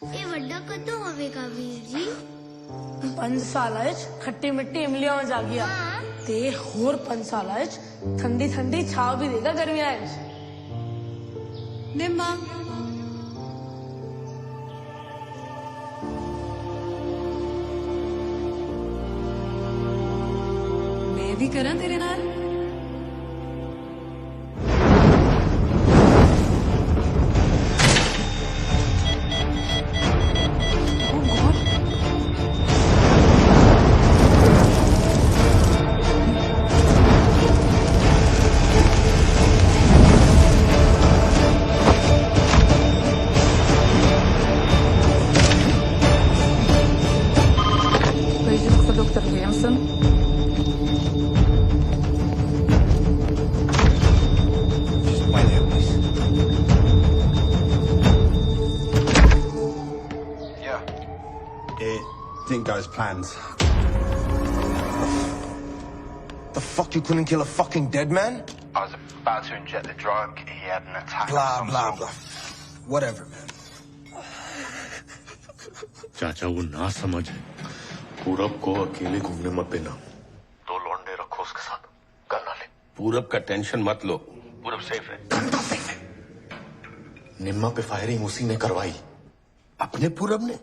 ये वड्डा कदों होवेगा वीर जी? 5 साल खट्टी मिट्टी इमलियों में जा गया ते होर 5 साल ठंडी ठंडी छाव भी देगा गर्मियां निम्मा मैं भी करा तेरे नाल Dr. Williamson. Just wait there, please. Yeah. It didn't go as planned. The fuck, you couldn't kill a fucking dead man? I was about to inject the drug. He had an attack. Blah, blah, blah. Whatever, man. चाचा वो ना समझ पूरब को अकेले घूमने मत देना। 2 लौंडे रखो उसके साथ, गन ना ले। पूरब का टेंशन मत लो, पूरब सेफ है। निम्मा पे फायरिंग उसी ने करवाई। अपने पूरब ने?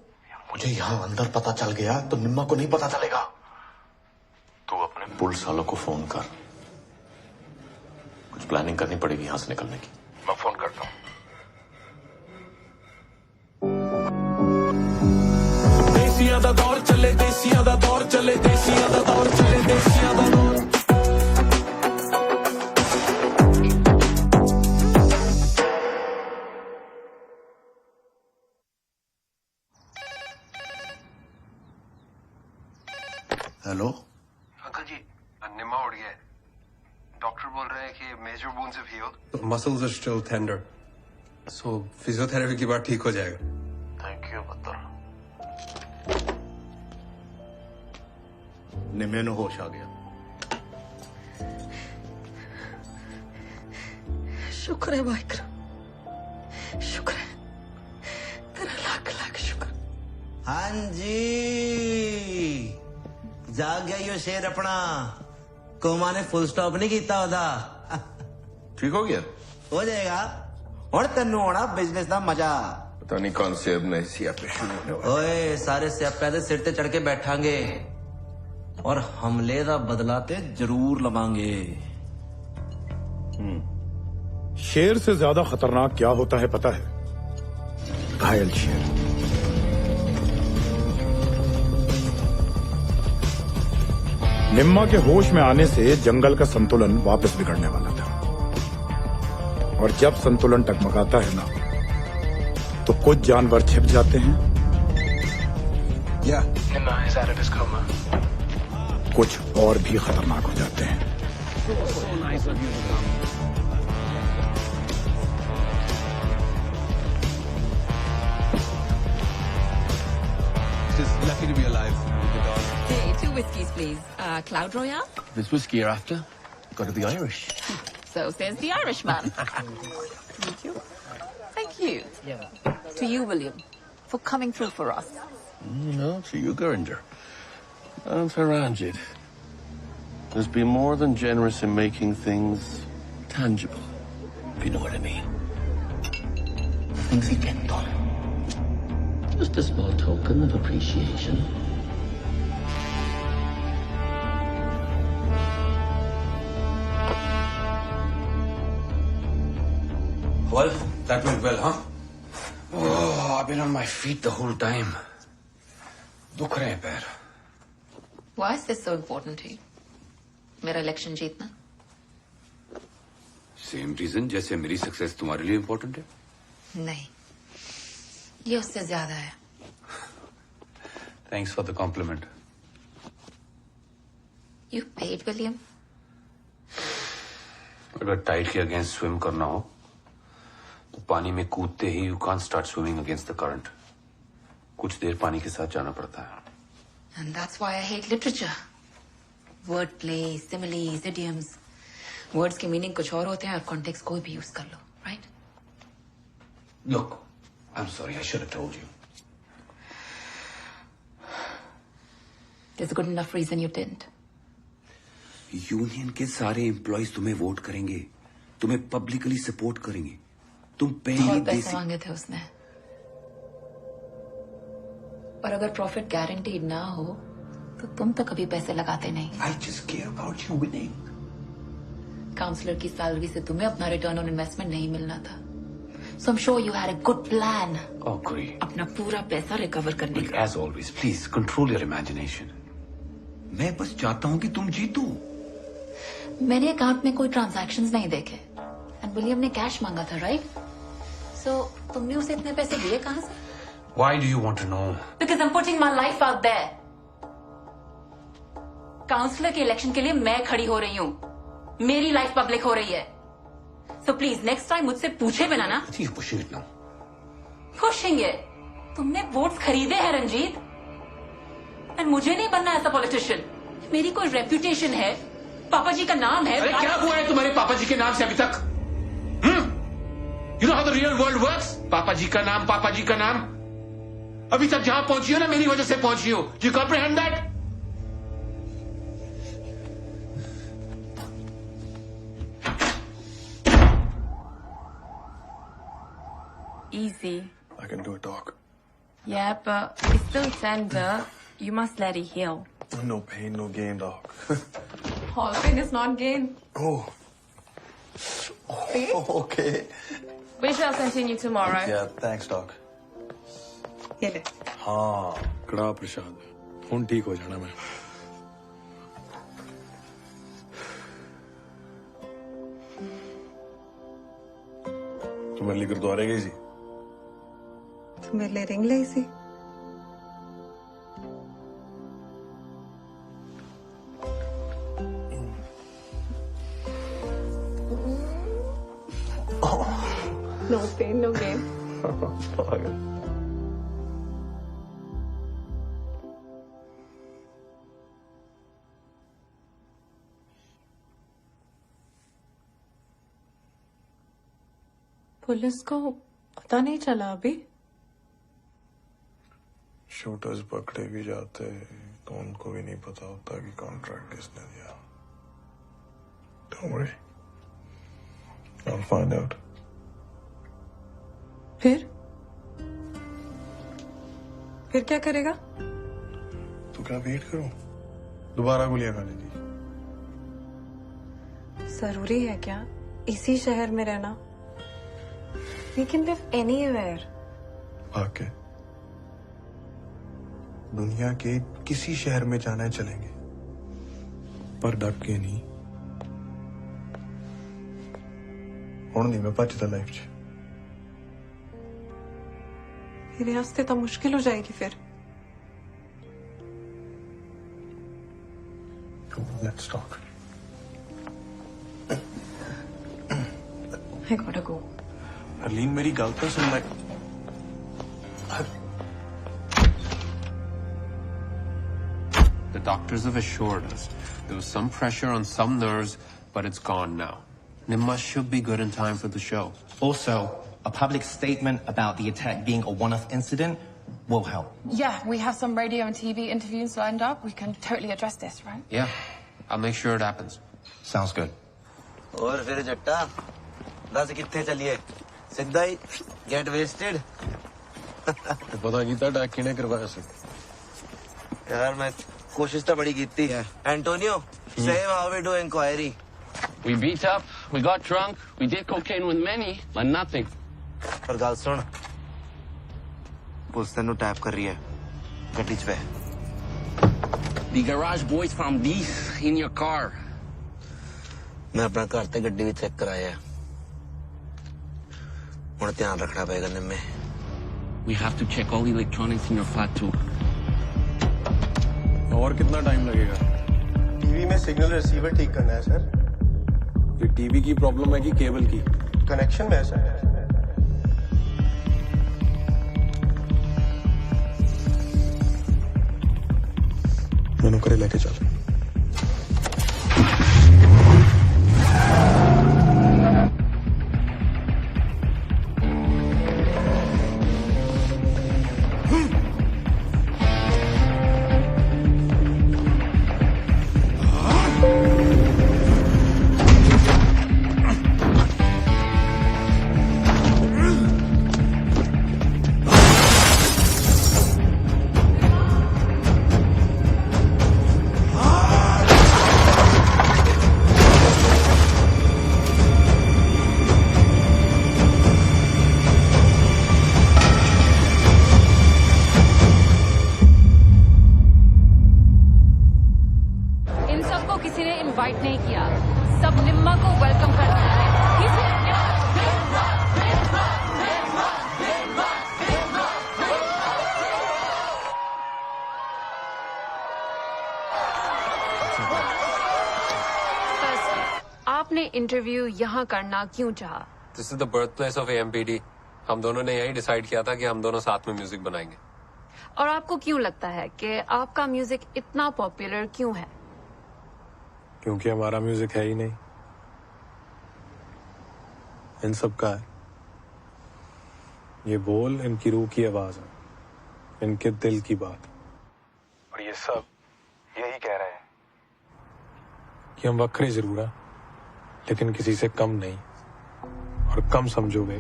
मुझे यहाँ अंदर पता चल गया तो निम्मा को नहीं पता चलेगा। तू अपने पुलिस वालों को फोन कर, कुछ प्लानिंग करनी पड़ेगी यहाँ से निकलने की। मैं फोन करता हूँ। देसियां दा दौर चले, देसियां दा दौर चले, देसियां दा दौर चले, देसियां दा दौर। हेलो अंकल जी, निम्मा उड़ गया है। डॉक्टर बोल रहे हैं कि major wounds have healed. Muscles are still tender. So physiotherapy के बाद ठीक हो जाएगा। थैंक यू बत्तर। निम्मे नु होश आ गया। शुक्र है वाहिगुरु, शुक्र है तेरा लाख लाख शुक्र। हाँ जी, जाग गया यो शेर अपना। कोमा ने फुल स्टॉप नहीं किया होता। ठीक हो गया? हो जाएगा। और तेनू होना बिजनेस दा मजा। पता नहीं कौन से अब नए सियापे होने वाले। ओए सारे सियापे दे सिर ते चढ़ के बैठांगे और हमले दा बदला ते जरूर लवांगे। शेर से ज्यादा खतरनाक क्या होता है पता है? घायल शेर। निम्मा के होश में आने से जंगल का संतुलन वापस बिगड़ने वाला था, और जब संतुलन टकमकाता है ना तो कुछ जानवर छिप जाते हैं, कुछ और भी खतरनाक हो जाते हैं। Just lucky to be alive with the dog. Hey, 2 whiskeys please. Cloud Royale. This whiskey you're after? Got to be Irish. So says the Irishman. Thank you. Thank you. To you, William, for coming through for us. No, to you, Guringer. And for Ranjit. Let's be more than generous in making things tangible, if you know what I mean. Things he get done. Just a small token of appreciation. Well, that went well, huh? Oh, I've been on my feet the whole time. दुख रहे हैं पैर। Why is this so important to you? मेरा election जीतना? Same reason जैसे मेरी success तुम्हारे लिए इम्पोर्टेंट है। नहीं, ये उससे ज्यादा है। Thanks for the compliment. You paid William? अगर टाइड के अगेंस्ट स्विम करना हो तो पानी में कूदते ही you can't start swimming against the current. कुछ देर पानी के साथ जाना पड़ता है। And that's why I hate literature. Wordplay, similes, idioms. Words के मीनिंग कुछ और होते हैं और कॉन्टेक्स्ट कोई भी यूज कर लो, right? Look, I'm sorry, I should have told you. There's a good enough reason you didn't. Union के सारे एम्प्लॉइज तुम्हें वोट करेंगे, तुम्हें पब्लिकली सपोर्ट करेंगे। तुम पहले बहुत पैसे मांगे थे उसने, और अगर प्रॉफिट गारंटीड ना हो तो तुम तो कभी पैसे लगाते नहीं। I just care about you winning. Counsellor की सैलरी से तुम्हें अपना रिटर्न ऑन इन्वेस्टमेंट नहीं मिलना था। So I'm sure you had a good plan. Oh, great. अपना पूरा पैसा रिकवर करने का। As always, please control your imagination. मैं बस चाहता हूँ कि तुम जीतो। मैंने अकाउंट में कोई ट्रांजैक्शंस नहीं देखे, एंड विलियम ने कैश मांगा था, राइट? सो तुमने उसे इतने पैसे दिए कहाँ से? Why do you want to know? Because I'm putting my life out there. Counsellor के इलेक्शन के लिए मैं खड़ी हो रही हूँ, मेरी लाइफ पब्लिक हो रही है। So please next time मुझसे पूछे बिना ना। You're pushing it now. Pushing it? तुमने वोट्स खरीदे हैं रंजीत, एंड मुझे नहीं बनना ऐसा पॉलिटिशियन। मेरी कोई रेपुटेशन है, पापा जी का नाम है। अरे क्या हुआ है तुम्हारे पापा जी के नाम से अभी तक? You know how the real world works? पापा जी का नाम, पापा जी का नाम। अभी तक जहां पहुंची हो ना, मेरी वजह से पहुंची हो। Do you comprehend that? Easy. I can do it, Doc. Yeah, but it's still tender. You must let it heal. No pain, no gain, Doc. All pain is not gain. Oh. See? Okay. We shall continue tomorrow. Yeah, thanks, Doc. ये ले। हाँ। कड़ा प्रसाद, ਹੁਣ ठीक हो जाना मैं। तू मेरे लिए गुरुद्वारे गई सी? तू मेरे लिए रिंग लाई सी? No pain, no gain. Police को पता नहीं चला अभी? शूटर्स पकड़े भी जाते तो उनको भी नहीं पता होता कि कॉन्ट्रैक्ट किसने दिया। Don't worry. I'll find out. फिर क्या करेगा? तो क्या वेट करूं? दोबारा गोलियां खाने की? जरूरी है क्या इसी शहर में रहना? We can live anywhere. आके दुनिया के किसी शहर में जाना है चलेंगे, पर डट के नहीं। हुण नहीं मैं भजदा लाइफ च। मेरे रास्ते तो मुश्किल हो जाएगी फिर। Let's talk. I gotta go. Harleen मेरी गल तो सुन ले। The doctors have assured us there was some pressure on some nerves, but it's gone now. Nimma should be good in time for the show. Also, a public statement about the attack being a one-off incident will help. Yeah, we have some radio and TV interviews lined up. We can totally address this, right? Yeah, I'll make sure it happens. Sounds good. और फिर जट्टा दस कितने चलिए सीधा ही gate wasted. पता कीता attack किने करवाया सी? यार मैं कोशिश तो बड़ी कीती है। Antonio, say how we do inquiry. We beat up, we got drunk, we did cocaine with many, but nothing. पर गल सुन, पुलिस तेनू टैप कर रही है गड्डी च पे। The garage boys found these in your car. मैं अपना घर ते गड्डी भी चेक कराया। हुण ध्यान रखना पड़ेगा निम्मे। We have to check all the electronics in your flat too. और कितना टाइम लगेगा? टीवी में सिग्नल रिसीवर ठीक करना है सर। ये टीवी की प्रॉब्लम है कि केबल की? कनेक्शन में है सर। मैनू करे लेके चल। इनवाइट नहीं किया, सब निम्मा को वेलकम करना है। आपने इंटरव्यू यहाँ करना क्यों चाहा? This is the birth place of AMPD। हम दोनों ने यही डिसाइड किया था कि हम दोनों साथ में म्यूजिक बनाएंगे। और आपको क्यों लगता है कि आपका म्यूजिक इतना पॉपुलर क्यों है? क्योंकि हमारा म्यूजिक है ही नहीं, इन सब का है। ये बोल इनकी रूह की आवाज है, इनके दिल की बात। और ये सब यही कह रहे हैं कि हम वक्रे जरूर हैं, लेकिन किसी से कम नहीं। और कम समझोगे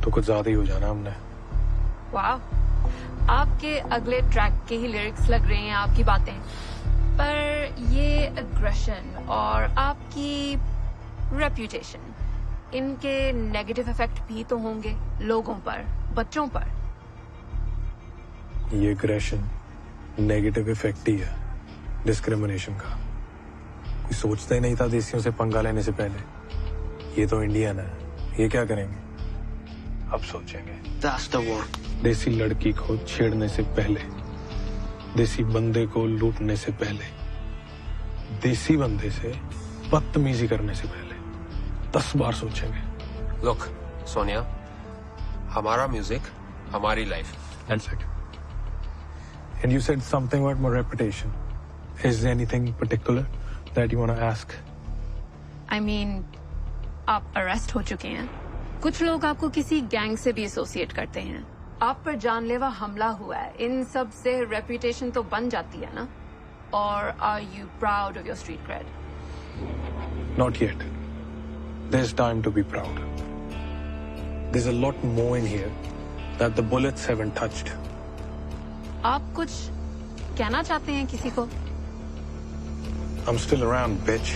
तो कुछ ज्यादा ही हो जाना हमने। वाह, आपके अगले ट्रैक के ही लिरिक्स लग रहे हैं आपकी बातें, पर ये एग्रेशन और आपकी रेप्यूटेशन, इनके नेगेटिव इफेक्ट भी तो होंगे लोगों पर, बच्चों पर। ये एग्रेशन नेगेटिव इफेक्ट ही है डिस्क्रिमिनेशन का। कोई सोचता ही नहीं था देसियों से पंगा लेने से पहले। ये तो इंडियन है, ये क्या करेंगे? अब सोचेंगे। That's the one. देसी लड़की को छेड़ने से पहले, देसी बंदे को लूटने से पहले, देसी बंदे से बदतमीजी करने से पहले 10 बार सोचेंगे। लुक सोनिया, हमारा म्यूजिक, हमारी life. And second. And you said something about my reputation. Is there anything particular that you want to ask? I mean, आप अरेस्ट हो चुके हैं। कुछ लोग आपको किसी गैंग से भी एसोसिएट करते हैं। आप पर जानलेवा हमला हुआ है। इन सब से रेपुटेशन तो बन जाती है ना? और are you proud of your street cred? Not yet. There's time to be proud. There's a lot more in here that the bullets haven't touched. आप कुछ कहना चाहते हैं किसी को? I'm still around, bitch.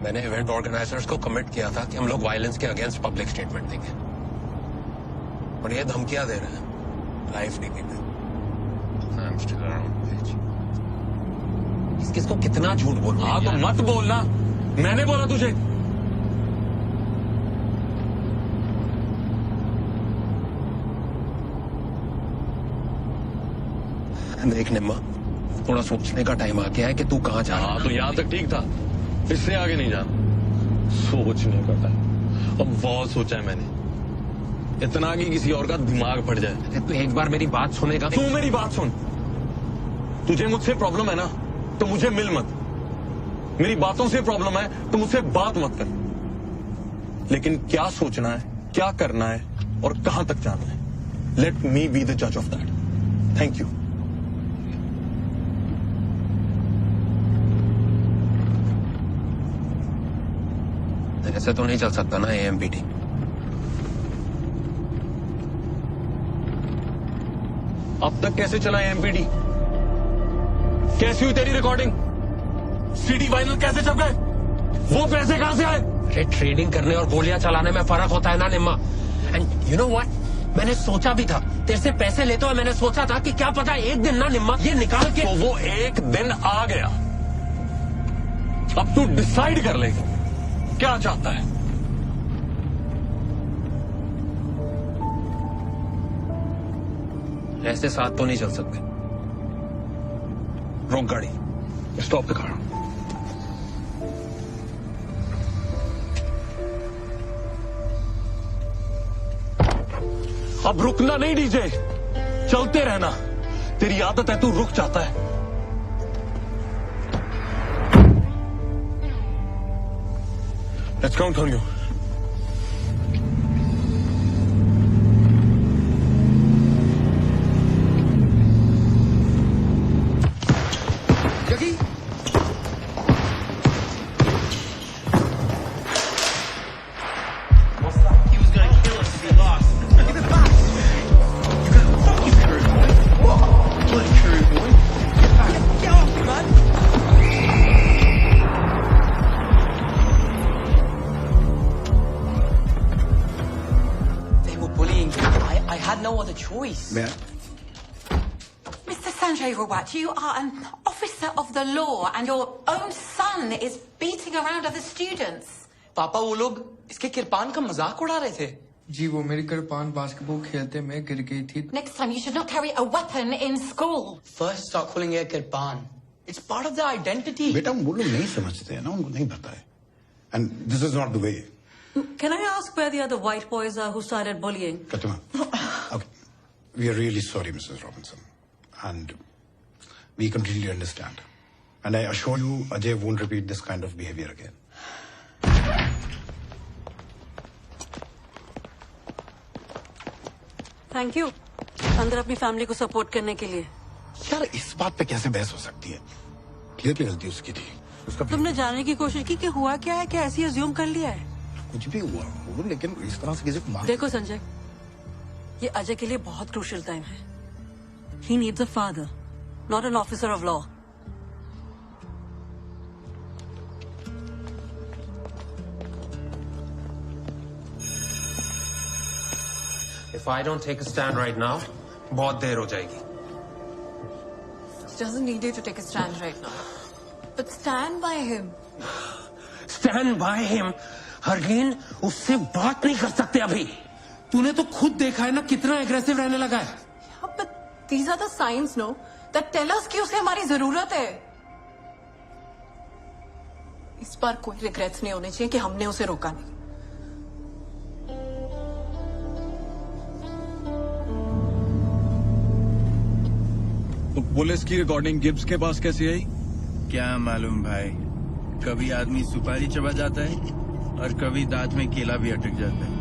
मैंने इवेंट ऑर्गेनाइजर्स को commit किया था कि हम लोग वायलेंस के अगेंस्ट पब्लिक स्टेटमेंट देंगे, और ये धमकियां दे रहे हैं लाइफ डीपी पे। किसको कितना झूठ बोलना? हाँ तो मत बोलना, मैंने बोला तुझे। देख निम्मा, थोड़ा सोचने का टाइम आ गया है कि तू कहाँ जा रहा है। तो यहाँ तक ठीक था, इससे आगे नहीं जाना। सोचने का टाइम, अब बहुत सोचा है मैंने, इतना कि किसी और का दिमाग फट जाए। तू एक बार मेरी बात सुनेगा? तू मेरी बात सुन। तुझे मुझसे प्रॉब्लम है ना, तो मुझे मिल मत। मेरी बातों से प्रॉब्लम है तो मुझसे बात मत कर। लेकिन क्या सोचना है, क्या करना है और कहां तक जाना है, लेट मी बी द जज ऑफ दैट। Thank you. ऐसे तो नहीं चल सकता ना AMPD। अब तक कैसे चला AMPD? कैसी हुई तेरी रिकॉर्डिंग? CD वाइनल कैसे छप गए? वो पैसे कहां से आए? अरे ट्रेडिंग करने और गोलियां चलाने में फर्क होता है ना निम्मा। एंड यू नो व्हाट, मैंने सोचा भी था तेरे से पैसे लेते हुए, मैंने सोचा था कि क्या पता एक दिन ना निम्मा ये निकाल के। तो वो एक दिन आ गया। अब तू डिसाइड कर ले क्या चाहता है। ऐसे साथ तो नहीं चल सकते। रोक गाड़ी, स्टॉप द कार। अब रुकना नहीं डीजे, चलते रहना। तेरी आदत है, तू रुक जाता है। Let's go, Antonio. Jackie? He was gonna kill us if he lost. Give it back. You got fucking crew, boy. What? Bloody crew, boy. Get back. Get off me, man. had no other choice. Mr. Sanjay Rawat, you are an officer of the law and your own son is beating around other students. पापा वो लोग इसके किरपान का मजाक उड़ा रहे थे। जी वो मेरी किरपान बास्केटबॉल खेलते में गिर गई थी। Next time you should not carry a weapon in school. First start calling it kirpan. It's part of the identity. बेटा वो लोग नहीं समझते हैं ना, उनको नहीं पता है। And this is not the way. Can I ask where the other white boys are who started bullying? Fatima, okay. We are really sorry, Mrs. Robinson. And we completely understand. And I assure you, Ajay won't repeat this kind of behavior again. Thank you. अंदर अपनी family को support करने के लिए। यार इस बात पे कैसे बहस हो सकती है? क्लियरली गलती उसकी थी। उसका तुमने जानने की कोशिश की कि हुआ क्या है, क्या ऐसी अज्यूम कर लिया है? कुछ भी हुआ हो, लेकिन इस तरह से किसी को मार। देखो संजय, ये अजय के लिए बहुत क्रूशियल टाइम है। He needs a father, not an officer of law. If I don't take a stand right now, बहुत देर हो जाएगी। He doesn't need you to take a stand right now. But stand by him. Stand by him? Harleen, उससे बात नहीं कर सकते अभी। तूने तो खुद देखा है ना कितना एग्रेसिव रहने लगा है। Yeah, but these are the signs, no, that tell us कि उसे हमारी जरूरत है। इस बार कोई रिग्रेट्स नहीं होने चाहिए कि हमने उसे रोका नहीं। तो पुलिस की रिकॉर्डिंग गिब्स के पास कैसी आई? क्या मालूम भाई, कभी आदमी सुपारी चबा जाता है और कभी दांत में केला भी अटक जाता है।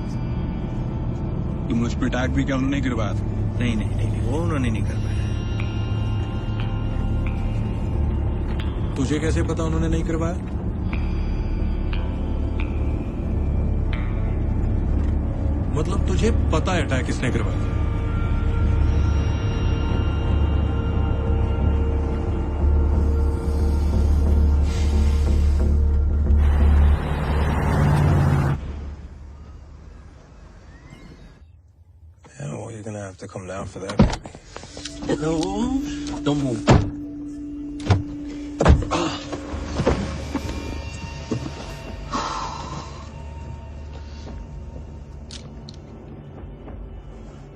तुम मुझ पर अटैक भी क्या उन्होंने नहीं करवाया? नहीं नहीं नहीं, वो उन्होंने नहीं करवाया। तुझे कैसे पता उन्होंने नहीं करवाया? मतलब तुझे पता है अटैक किसने करवाया? You're gonna have to come down for that, baby. No, don't move.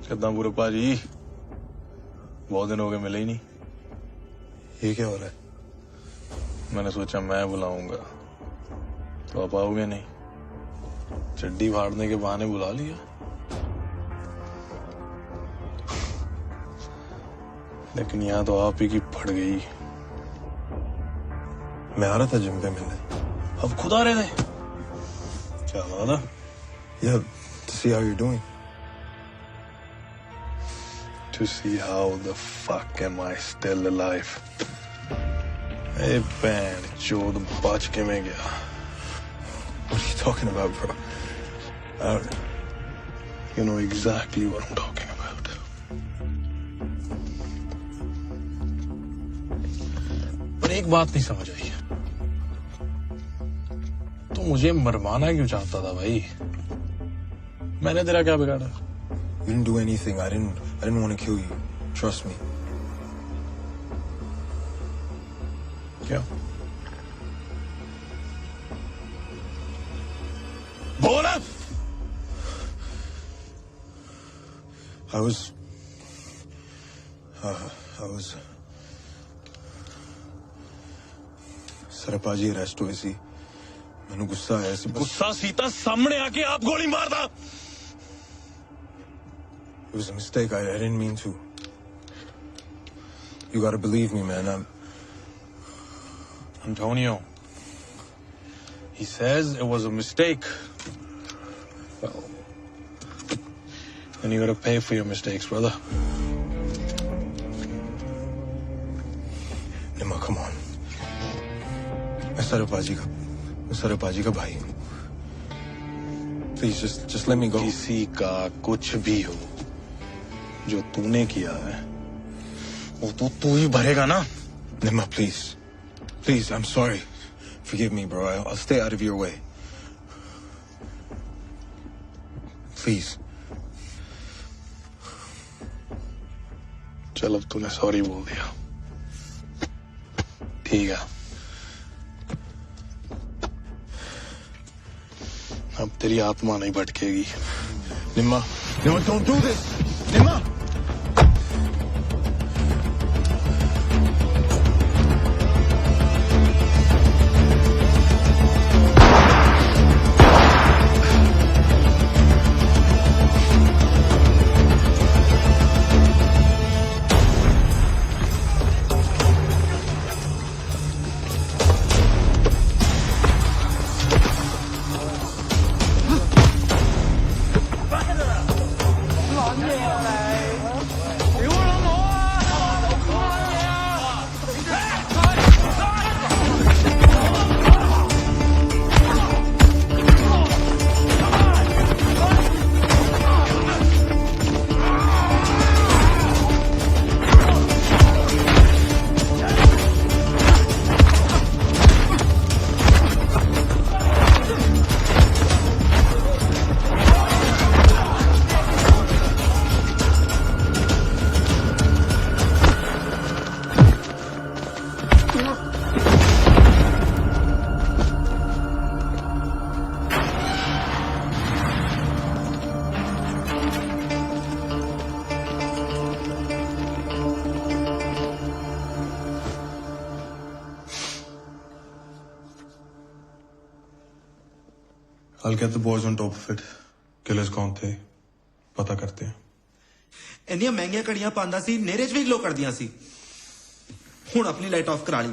कितना बुरा पाजी, बहुत दिन हो गए मिले ही नहीं। ये क्या हो रहा है? मैंने सोचा मैं बुलाऊंगा तो आप आओगे नहीं, चड्डी फाड़ने के बहाने बुला लिया। लेकिन यहाँ तो आप ही की फट गई। मैं आ रहा था जिम पे मिलने, अब खुद आ रहे थे। क्या बात है? Yeah, to see how you're doing. To see how the fuck am I still alive? Hey, man, चोद बच के मैं गया। What are you talking about, bro? You know exactly what I'm talking about. पर एक बात नहीं समझ आई, तो मुझे मरवाना क्यों चाहता था भाई? मैंने तेरा क्या बिगाड़ा? You didn't do anything. I didn't want to kill you. Trust me. क्या? बोला? I was सरपाजी अरेस्ट हुए सी, मैंने गुस्सा आया सी। गुस्सा सीता सामने आके आप गोली मार दा। It was a mistake. I didn't mean to. You gotta believe me, man. Antonio, he says it was a mistake. Well, then you gotta pay for your mistakes, brother. Nima, come on. मैं सरपाजी का भाई हूँ। Please, just let me go. किसी का कुछ भी हो, जो तूने किया है, वो तो तू ही भरेगा ना? Nima, please, I'm sorry. Forgive me, bro. I'll stay out of your way. Please. चल अब तूने सॉरी बोल दिया, ठीक है। अब तेरी आत्मा नहीं भटकेगी। निम्मा, निम्मा, don't do this, निम्मा। I'll get the boys on top of it. Killers कौन थे पता करते हैं। ਇੰਨੀਆਂ ਮਹਿੰਗੀਆਂ ਘੜੀਆਂ ਪਾਉਂਦਾ ਸੀ, ਨੇਰੇ 'ਚ ਵੀ ਗਲੋ ਕਰਦੀਆਂ ਸੀ। ਹੁਣ ਆਪਣੀ ਲਾਈਟ ਆਫ ਕਰਾ ਲਈ।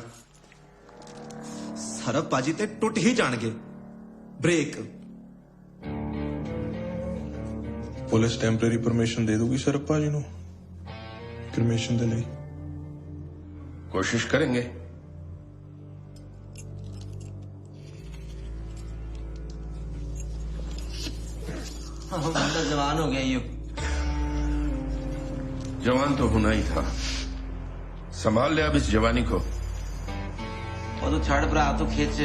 ਸਰਬ ਬਾਜੀ ਤੇ ਟੁੱਟ ਹੀ ਜਾਣਗੇ। ਬ੍ਰੇਕ। ਪੁਲਿਸ ਟੈਂਪਰੇਰੀ ਪਰਮਿਸ਼ਨ ਦੇ ਦੂਗੀ ਸਰਬ ਭਾਜੀ ਨੂੰ ਕ੍ਰਿਮੇਸ਼ਨ ਦੇ ਲਈ। कोशिश करेंगे। बंदा जवान हो गया ये। जवान तो होना ही था, संभाल ले अब इस जवानी को। वो तो छड़ पर आ तो खींच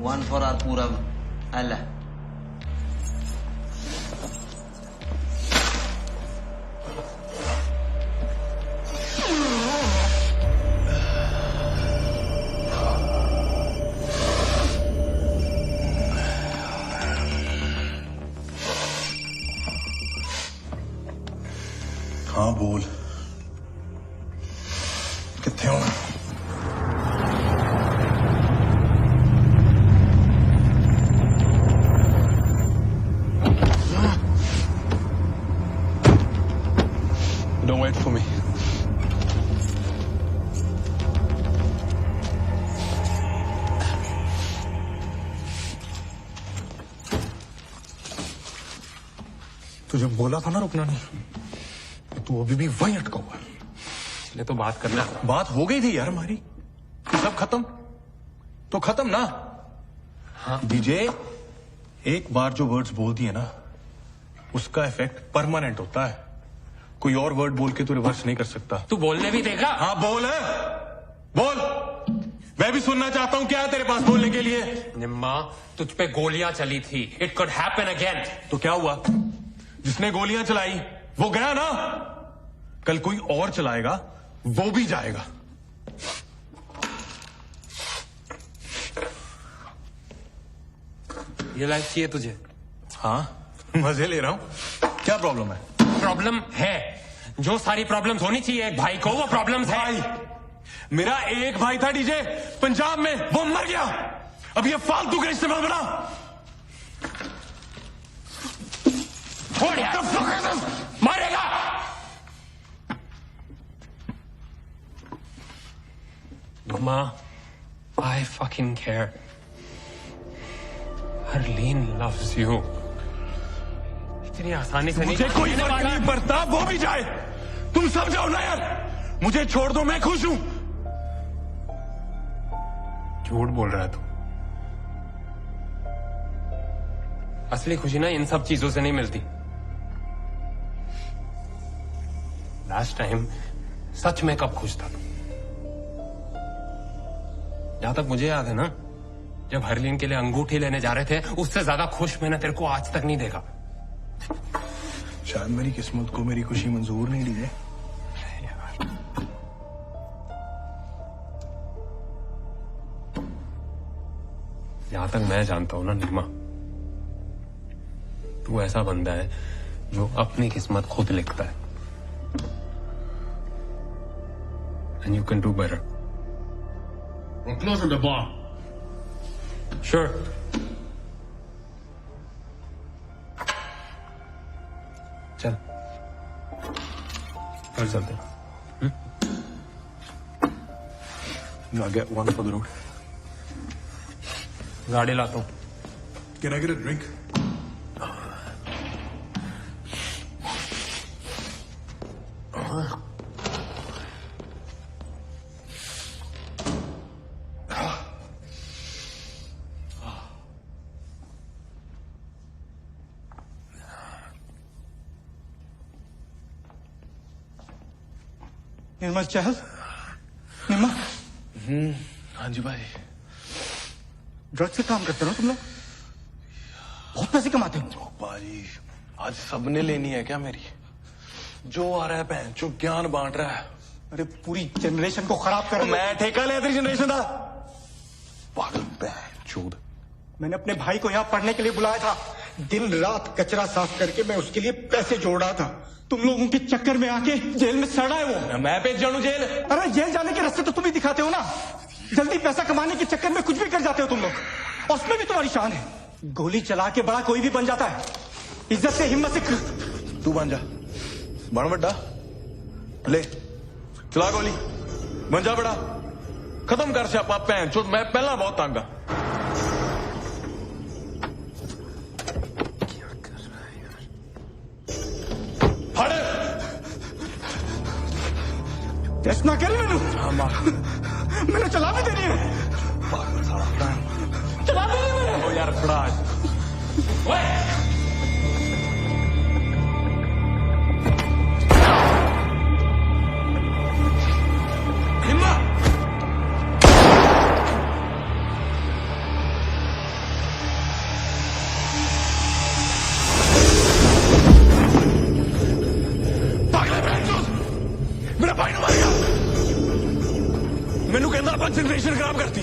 1 for आर पूरा अल्लाह। हाँ बोल, कितने हो? Don't wait for me. तुझे बोला था ना रुकना नहीं, तू अभी भी वहीं अटका हुआ है। इसलिए तो बात करना। बात हो गई थी यार हमारी, सब खत्म तो खत्म ना। हाँ डीजे, एक बार जो वर्ड्स बोल दिए ना उसका इफेक्ट परमानेंट होता है। कोई और वर्ड बोल के तू रिवर्स नहीं कर सकता। तू बोलने भी देगा? हाँ बोल है, बोल। मैं भी सुनना चाहता हूँ क्या है तेरे पास बोलने के लिए। निम्मा, तुझ पे गोलियां चली थी। It could happen again. तो क्या हुआ? जिसने गोलियां चलाई वो गया ना, कल कोई और चलाएगा वो भी जाएगा। ये लाइफ चाहिए तुझे? हाँ मजे ले रहा हूं। क्या प्रॉब्लम है? प्रॉब्लम है, जो सारी प्रॉब्लम्स होनी चाहिए एक भाई को वो प्रॉब्लम्स है। भाई, मेरा एक भाई था डीजे पंजाब में, वो मर गया। अब ये फालतू का इस्तेमाल बना। छोड़ यार, मारेगा। मम्मा, I fucking care. Harleen loves you. इतनी आसानी से मुझे कोई फर्क नहीं पड़ता, वो भी जाए। तुम सब जाओ ना यार, मुझे छोड़ दो, मैं खुश हूं। झूठ बोल रहा है तू। असली खुशी ना इन सब चीजों से नहीं मिलती। लास्ट टाइम सच में कब खुश था? जहां तक मुझे याद है ना, जब हरलीन के लिए अंगूठी लेने जा रहे थे, उससे ज्यादा खुश मैंने तेरे को आज तक नहीं देखा। शायद मेरी किस्मत को मेरी खुशी मंजूर नहीं दी है। यार, जहां तक मैं जानता हूं ना निम्मा, तू ऐसा बंदा है जो अपनी किस्मत खुद लिखता है। And you can do better. We're closing the bar. Sure. चल कर चलते हैं। I'll get one for the road. गाड़ी लाता हूँ। Can I get a drink? निर्मल चहल, निम्मा हाँ जी भाई। ड्रग से काम करते हो तुम लोग? बहुत पैसे कमाते हो भाई। आज सबने लेनी है क्या मेरी? जो आ रहा है बहन जो ज्ञान बांट रहा है। अरे पूरी जनरेशन को खराब कर। मैं ठेका लिया तेरी जनरेशन का। पागल बहन चोद। मैंने अपने भाई को यहाँ पढ़ने के लिए बुलाया था। दिन रात कचरा साफ करके मैं उसके लिए पैसे जोड़ रहा था। तुम लोगों के चक्कर में आके जेल में सड़ा है वो। मैं भेज जाऊं जेल? अरे जेल जाने के रास्ते तो तुम ही दिखाते हो ना। जल्दी पैसा कमाने के चक्कर में कुछ भी कर जाते हो तुम लोग, और उसमें भी तुम्हारी शान है। गोली चला के बड़ा कोई भी बन जाता है। इज्जत से हिम्मत से तू बन जा, बन बड़ा ले, चला गोली, बन जा बड़ा, खत्म कर स्यापा भैन चोद। मैं पहला बहुत तंग आ। टेस्ट ना करी मैंने। मैंने चला भी देनी है। चला भी नहीं मैंने। ओ यार खड़ा मैनू कहना अपन जनरेशन खराब करती।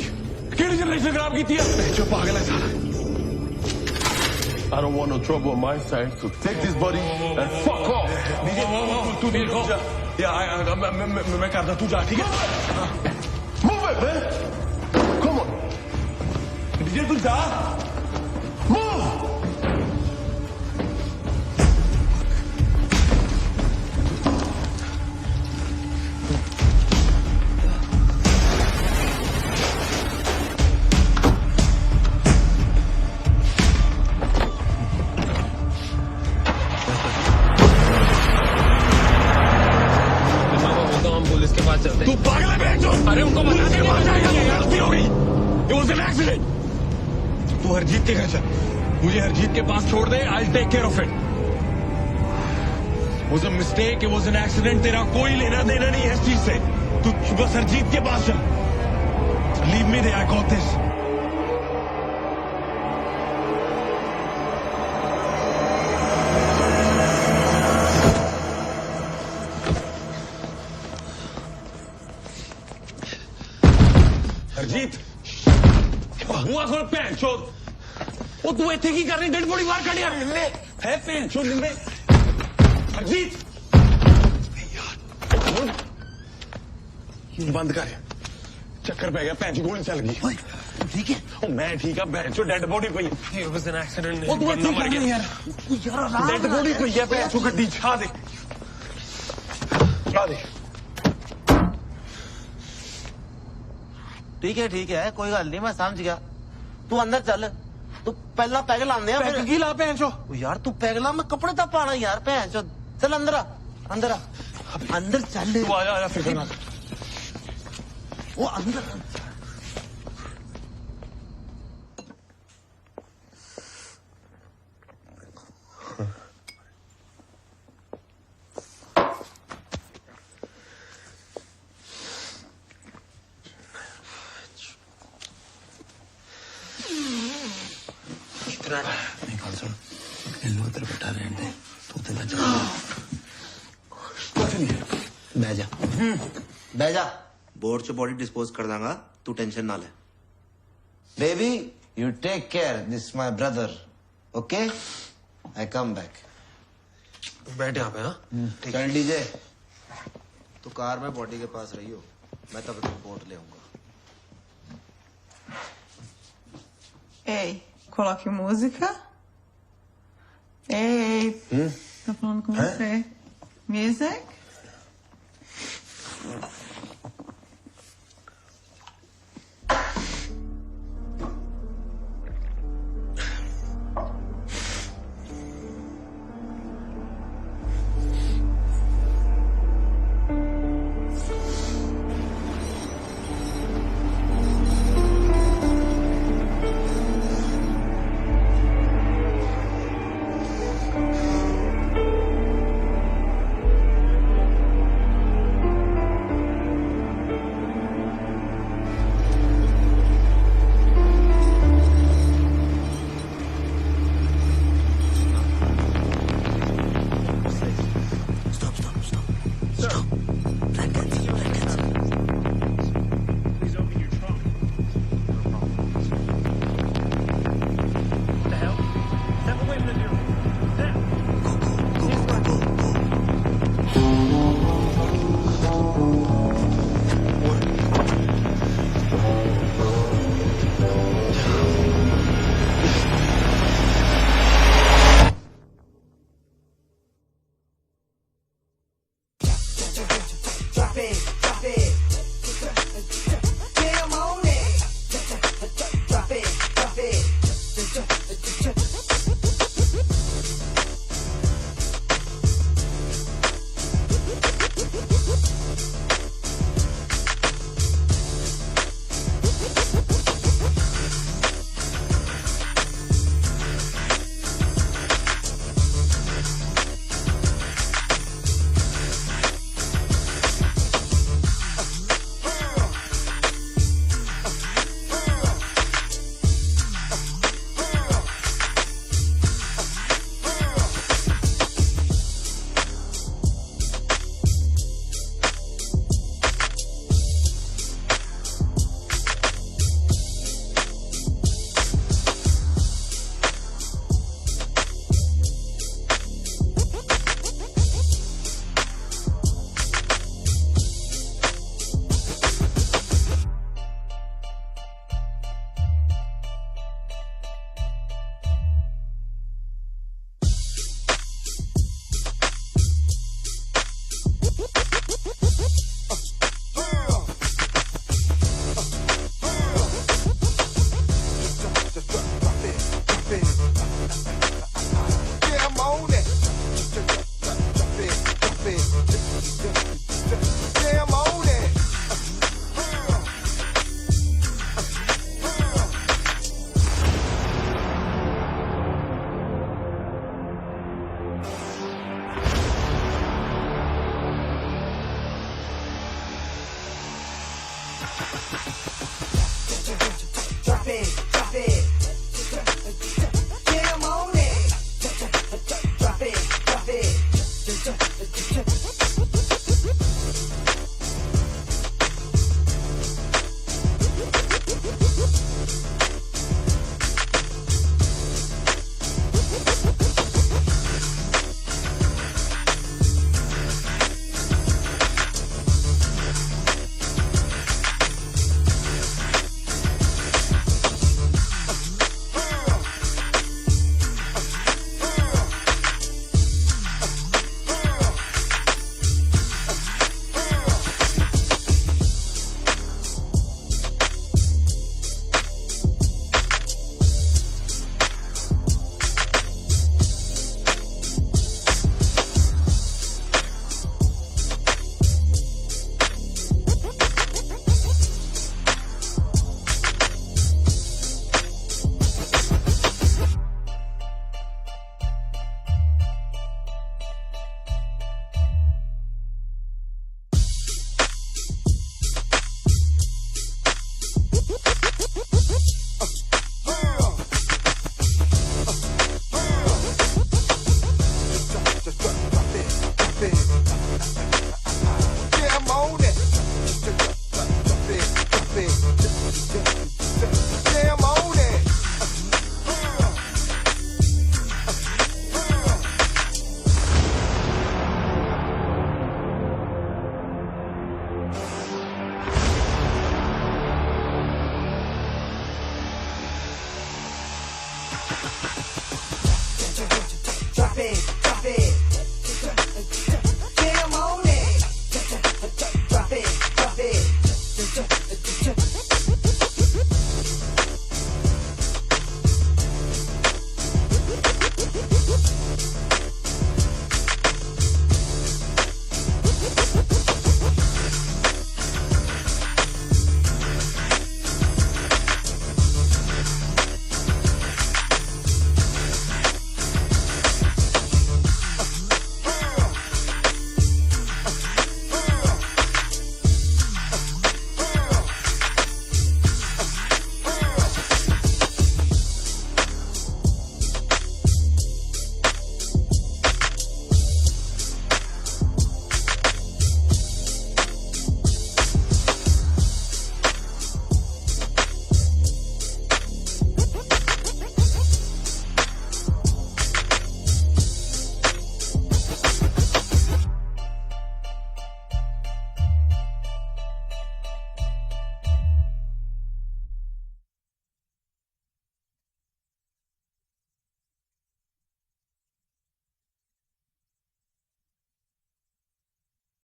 केड़ी जनरेशन खराब की है? जो पागल है सारा। I don't want no trouble on my side, so take this buddy and fuck off. तू नहीं हो जा। या मैं करता, तू जा ठीक है? Move it, man. Come on. DJ तू जा। Move. तू पागल है बेचो। अरे उनको बता दे, मार जाएगा। गलती हो गई, it was an accident। तू हरजीत के घर चल, मुझे हरजीत के पास छोड़ दे। I'll take care of it. It was a mistake, it was an accident। तेरा कोई लेना देना नहीं है इस चीज से। तू बस हरजीत के पास चल। Leave me there, I got this। Harjeet हुआ खोल भैन चोद। वो तू इतने की कर रही? डेड बॉडी बाहर कढ़िया है भैन चोद निम्बे। हरजीत बंद कर, चक्कर पै गया, भैन चोद गोली चल गई। ठीक है? ओ मैं ठीक है, भैन चोद डेड बॉडी पई। It was an accident। ओ तू इतने कर रही यार? डेड बॉडी पई है भैन चोद, गड्डी छा दे, छा दे। ठीक है कोई गल नहीं, मैं समझ गया। तू अंदर चल, तू पहला पैग लाने। पैग की ला भैन चो? यार तू पैगला, मैं कपड़े तो पाना यार भैन चो। चल अंदर आ, अंदर आ, अंदर चल। तू आजा, फिक्र ना। वो अंदर नहीं कौन सुन, इल्लू उधर बैठा रहने दे, तू उधर ना जा। बह जा। बोर्ड च बॉडी डिस्पोज कर दांगा, तू टेंशन ना ले। Baby You take care. This is my brother. Okay? I come back. बैठ यहाँ पे हाँ चल डीजे तू कार में बॉडी के पास रही हो मैं तब तक बोट ले आऊंगा Ei, coloque música. Ei, tá falando com você. Music?